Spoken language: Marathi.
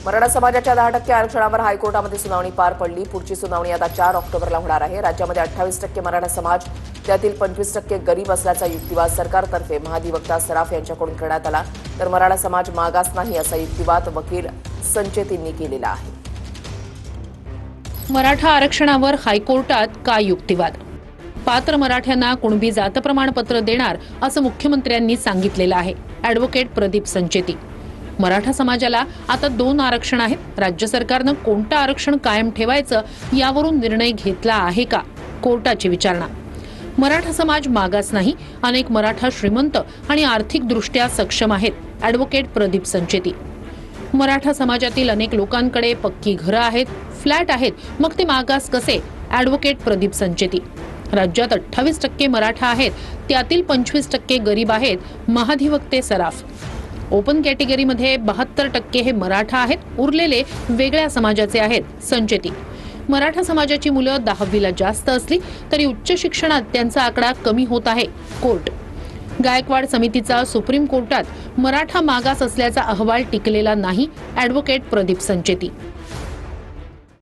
मराठा समाजाच्या 10% आरक्षणावर हायकोर्टामध्ये सुनावणी पार पडली। पुढची सुनावणी आता 4 ऑक्टोबरला होणार आहे। राज्यामध्ये 28% मराठा समाज, त्यातील 25% गरीब असल्याचा युक्तिवाद सरकारतर्फे महाधिवक्ता सराफ यांच्याकडून करण्यात आला। तर मराठा समाज मागास नाही असा युक्तिवाद वकील संचेतींनी केलेला आहे। मराठा आरक्षणावर हायकोर्टात काय युक्तिवाद? पात्र मराठ्यांना कुणबी जात प्रमाणपत्र देणार असं मुख्यमंत्र्यांनी सांगितलेलं आहे। ॲडव्होकेट प्रदीप संचेती, मराठा समाजाला आता 2 आरक्षण आहेत। राज्य सरकारनं कोणतं आरक्षण कायम ठेवायचं यावरून निर्णय घेतला आहे का? कोर्टाची विचारणा। मराठा समाज मागास नाही, अनेक मराठा श्रीमंत आणि आर्थिकदृष्ट्या सक्षम आहेत। ॲडव्होकेट प्रदीप संचेती, मराठा समाजातील अनेक लोकांकडे पक्की घरं आहेत, फ्लॅट आहेत, मग ते मागास कसे? ॲडव्होकेट प्रदीप संचेती, राज्यात 28% मराठा आहेत, त्यातील 25% गरीब आहेत। महाधिवक्ते सराफ, ओपन कॅटेगरीमध्ये 72% हे मराठा आहेत, उरलेले वेगळ्या समाजाचे आहेत। संचेती, मराठा समाजाची मुलं 10वीला जास्त असली तरी उच्च शिक्षणात त्यांचा आकडा कमी होत आहे। कोर्ट, गायकवाड समितीचा सुप्रीम कोर्टात मराठा मागास असल्याचा अहवाल टिकलेला नाही। ॲडव्होकेट प्रदीप संचेती,